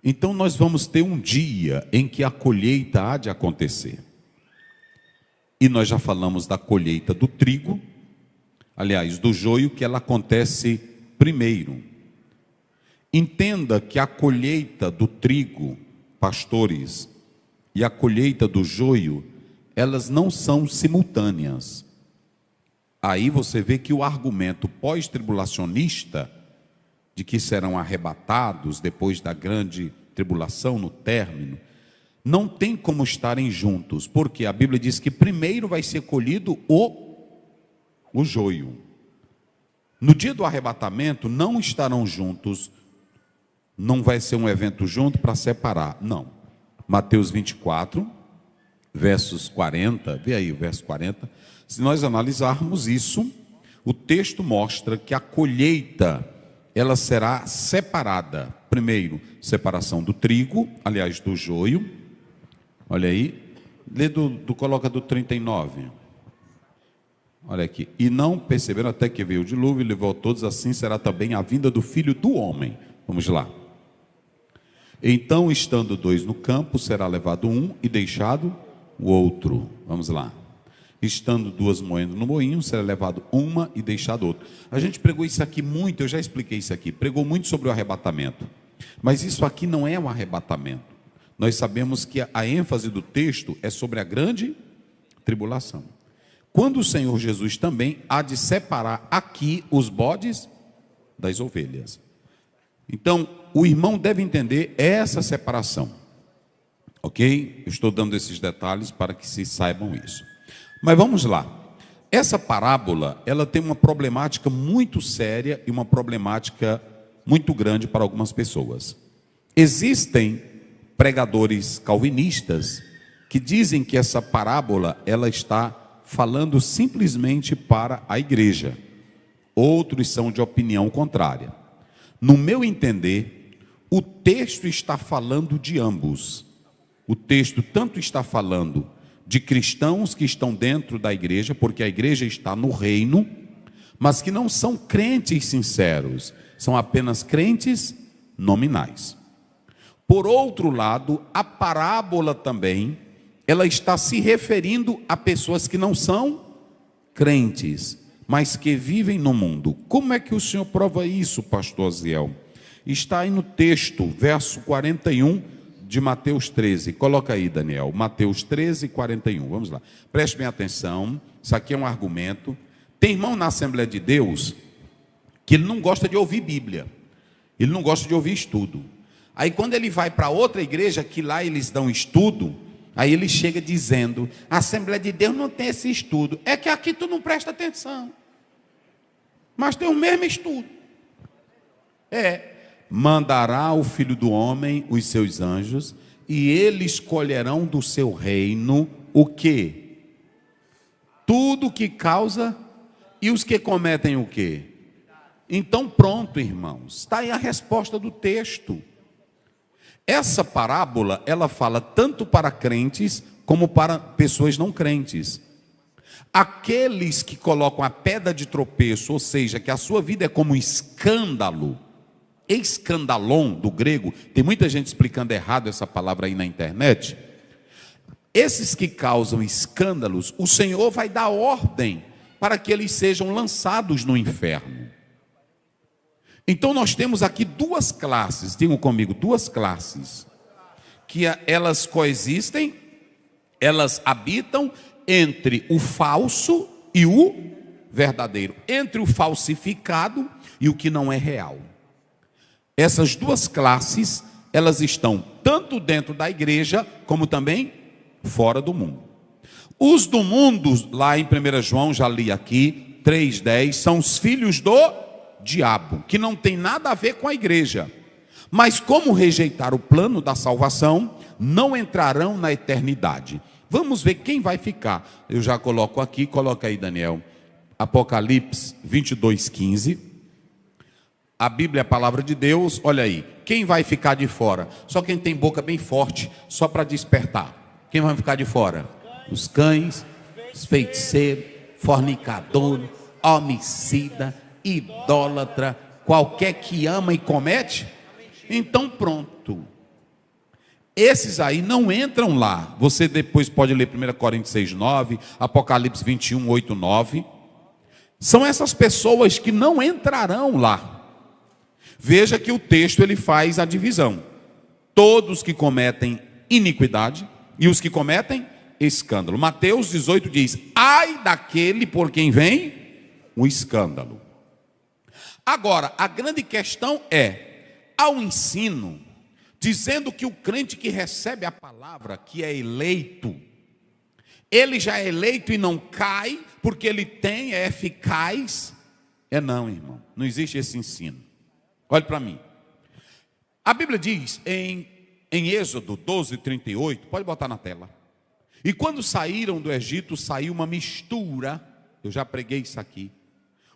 Então nós vamos ter um dia em que a colheita há de acontecer. E nós já falamos da colheita do trigo, aliás, do joio, que ela acontece primeiro. Entenda que a colheita do trigo, pastores, e a colheita do joio, elas não são simultâneas. Aí você vê que o argumento pós-tribulacionista, de que serão arrebatados depois da grande tribulação, no término, não tem como estarem juntos, porque a Bíblia diz que primeiro vai ser colhido o joio. No dia do arrebatamento não estarão juntos, não vai ser um evento junto para separar, não. Mateus 24, versos 40, vê aí o verso 40, se nós analisarmos isso, o texto mostra que a colheita, ela será separada. Primeiro, separação do trigo, aliás, do joio. Olha aí, lê coloca do 39. Olha aqui. E não perceberam até que veio o dilúvio e levou todos, assim será também a vinda do Filho do Homem. Vamos lá. Então, estando dois no campo, será levado um e deixado o outro. Vamos lá. Estando duas moendo no moinho, será levado uma e deixado outra. A gente pregou isso aqui muito, eu já expliquei isso aqui. Pregou muito sobre o arrebatamento. Mas isso aqui não é um arrebatamento. Nós sabemos que a ênfase do texto é sobre a grande tribulação. Quando o Senhor Jesus também há de separar aqui os bodes das ovelhas. Então, o irmão deve entender essa separação. Ok? Eu estou dando esses detalhes para que se saibam isso. Mas vamos lá. Essa parábola, ela tem uma problemática muito séria e uma problemática muito grande para algumas pessoas. Existem pregadores calvinistas que dizem que essa parábola, ela está falando simplesmente para a igreja. Outros são de opinião contrária. No meu entender, o texto está falando de ambos. O texto tanto está falando de cristãos que estão dentro da igreja, porque a igreja está no reino, mas que não são crentes sinceros, são apenas crentes nominais. Por outro lado, a parábola também, ela está se referindo a pessoas que não são crentes, mas que vivem no mundo. Como é que o senhor prova isso, pastor Aziel? Está aí no texto, verso 41 de Mateus 13. Coloca aí, Daniel. Mateus 13, 41. Vamos lá. Preste bem atenção. Isso aqui é um argumento. Tem irmão na Assembleia de Deus que ele não gosta de ouvir Bíblia. Ele não gosta de ouvir estudo. Aí quando ele vai para outra igreja, que lá eles dão estudo, aí ele chega dizendo, a Assembleia de Deus não tem esse estudo. É que aqui tu não presta atenção. Mas tem o mesmo estudo. Mandará o Filho do Homem os seus anjos, e eles colherão do seu reino o quê? Tudo que causa, e os que cometem o quê? Então pronto, irmãos, está aí a resposta do texto. Essa parábola, ela fala tanto para crentes, como para pessoas não crentes. Aqueles que colocam a pedra de tropeço, ou seja, que a sua vida é como um escândalo, escandalon do grego, tem muita gente explicando errado essa palavra aí na internet. Esses que causam escândalos, o Senhor vai dar ordem para que eles sejam lançados no inferno. Então nós temos aqui duas classes, digam comigo, duas classes, que elas coexistem, elas habitam entre o falso e o verdadeiro, entre o falsificado e o que não é real. Essas duas classes, elas estão tanto dentro da igreja, como também fora do mundo. Os do mundo, lá em 1 João, já li aqui, 3,10, são os filhos do diabo, que não tem nada a ver com a igreja. Mas como rejeitar o plano da salvação, não entrarão na eternidade. Vamos ver quem vai ficar. Eu já coloco aqui, coloca aí, Daniel. Apocalipse 22:15. A Bíblia é a palavra de Deus, olha aí. Quem vai ficar de fora? Só quem tem boca bem forte, só para despertar. Quem vai ficar de fora? Os cães, os feiticeiros, fornicador, homicida, idólatra, qualquer que ama e comete. Então pronto. esses aí não entram lá. Você depois pode ler 1 Coríntios 6:9, Apocalipse 21:8-9. São essas pessoas que não entrarão lá. Veja que o texto ele faz a divisão. Todos que cometem iniquidade e os que cometem escândalo. Mateus 18 diz: ai daquele por quem vem o escândalo. Agora, a grande questão é, ao ensino, dizendo que o crente que recebe a palavra, que é eleito, ele já é eleito e não cai, porque ele é eficaz. Não, irmão, não existe esse ensino. Olhe para mim. A Bíblia diz em Êxodo 12:38, pode botar na tela. E quando saíram do Egito, saiu uma mistura, eu já preguei isso aqui,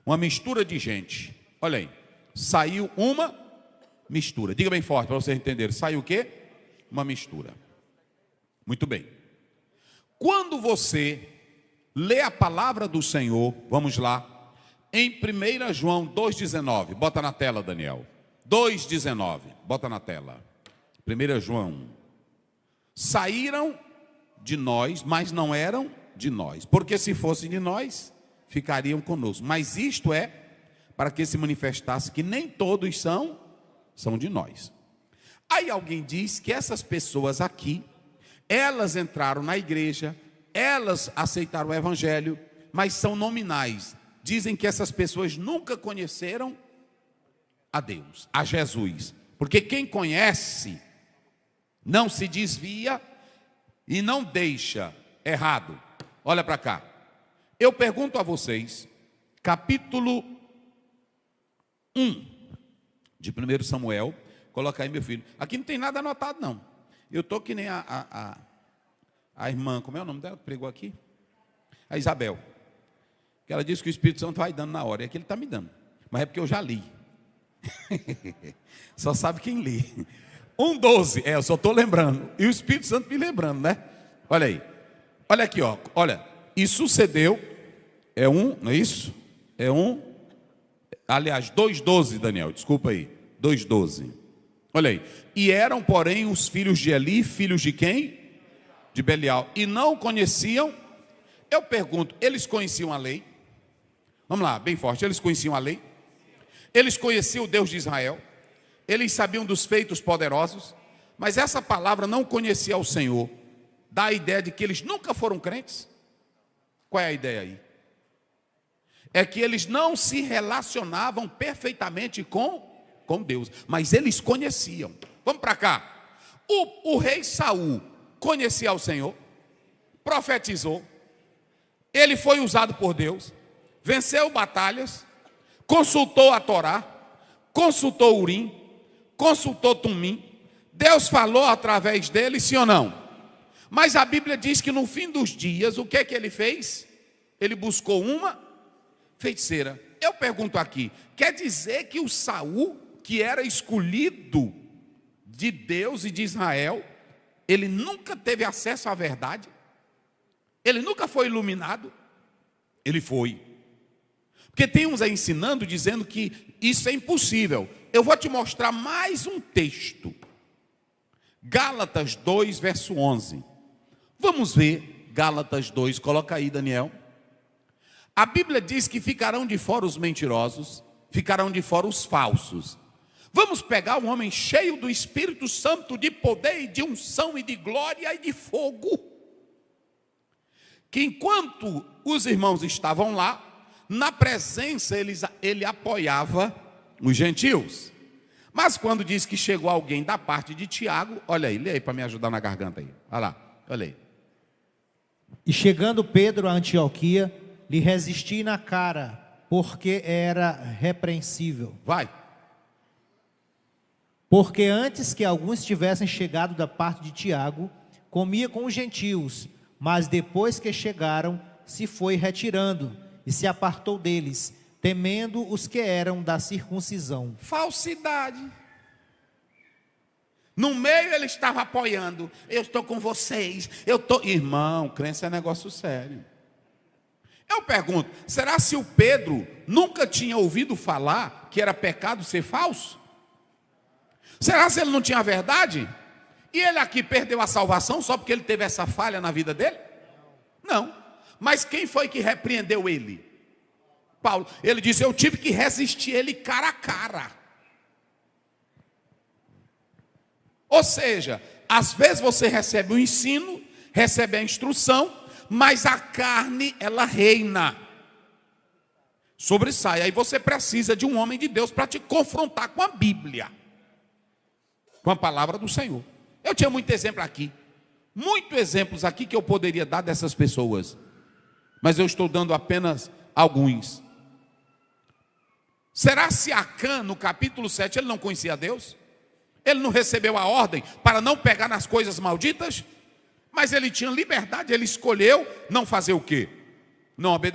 uma mistura de gente. Olha aí, saiu uma mistura. Diga bem forte para vocês entenderem. Saiu o quê? Uma mistura. Muito bem. Quando você lê a palavra do Senhor, vamos lá, em 1 João 2,19, bota na tela, Daniel. 2,19, bota na tela. 1 João. Saíram de nós, mas não eram de nós, porque se fossem de nós, ficariam conosco. Mas isto é para que se manifestasse que nem todos são de nós. Aí alguém diz que essas pessoas aqui, elas entraram na igreja, elas aceitaram o evangelho, mas são nominais. Dizem que essas pessoas nunca conheceram a Deus, a Jesus. Porque quem conhece não se desvia e não deixa errado. Olha para cá. Eu pergunto a vocês, capítulo 1 de 1 Samuel, coloca aí, meu filho. Aqui não tem nada anotado, não. Eu estou que nem a irmã, como é o nome dela que pregou aqui? A Isabel. Que ela disse que o Espírito Santo vai dando na hora. E aqui ele está me dando. Mas é porque eu já li. Só sabe quem lê. 1:12, eu só estou lembrando. E o Espírito Santo me lembrando, né? Olha aí. Olha aqui, ó. Olha. E sucedeu. Não é isso? Aliás, 2:12, Daniel, desculpa aí. 2:12. Olha aí. E eram, porém, os filhos de Eli, filhos de quem? De Belial. E não conheciam. Eu pergunto, eles conheciam a lei? Vamos lá, bem forte. Eles conheciam a lei? Eles conheciam o Deus de Israel? Eles sabiam dos feitos poderosos? Mas essa palavra não conhecia o Senhor. Dá a ideia de que eles nunca foram crentes? Qual é a ideia aí? É que eles não se relacionavam perfeitamente com Deus, mas eles conheciam. Vamos para cá. O rei Saul conhecia o Senhor, profetizou, ele foi usado por Deus, venceu batalhas, consultou a Torá, consultou Urim, consultou Tumim, Deus falou através dele, sim ou não? Mas a Bíblia diz que no fim dos dias, o que é que ele fez? Ele buscou uma feiticeira. Eu pergunto aqui, quer dizer que o Saul, que era escolhido de Deus e de Israel, ele nunca teve acesso à verdade? Ele nunca foi iluminado? Ele foi. Porque tem uns aí ensinando, dizendo que isso é impossível. Eu vou te mostrar mais um texto. Gálatas 2, verso 11. Vamos ver Gálatas 2, coloca aí, Daniel. A Bíblia diz que ficarão de fora os mentirosos, ficarão de fora os falsos. Vamos pegar um homem cheio do Espírito Santo, de poder e de unção e de glória e de fogo, que enquanto os irmãos estavam lá, na presença ele apoiava os gentios. Mas quando diz que chegou alguém da parte de Tiago, olha aí, lê aí para me ajudar na garganta aí. Olha lá, olha aí. E chegando Pedro a Antioquia, lhe resisti na cara, porque era repreensível. Vai. Porque antes que alguns tivessem chegado da parte de Tiago, comia com os gentios, mas depois que chegaram, se foi retirando e se apartou deles, temendo os que eram da circuncisão. Falsidade. No meio ele estava apoiando. Eu estou com vocês. Irmão, crença é negócio sério. Eu pergunto, será se o Pedro nunca tinha ouvido falar que era pecado ser falso? Será se ele não tinha a verdade? E ele aqui perdeu a salvação só porque ele teve essa falha na vida dele? Não. Mas quem foi que repreendeu ele? Paulo. Ele disse: eu tive que resistir ele cara a cara. Ou seja, às vezes você recebe o ensino, recebe a instrução, mas a carne, ela reina, sobressai. Aí você precisa de um homem de Deus para te confrontar com a Bíblia, com a palavra do Senhor. Eu tinha muito exemplo aqui, muitos exemplos aqui que eu poderia dar dessas pessoas, mas eu estou dando apenas alguns. Será se Acã, no capítulo 7, ele não conhecia Deus? Ele não recebeu a ordem para não pegar nas coisas malditas? Mas ele tinha liberdade, ele escolheu não fazer o quê? Não obedecer.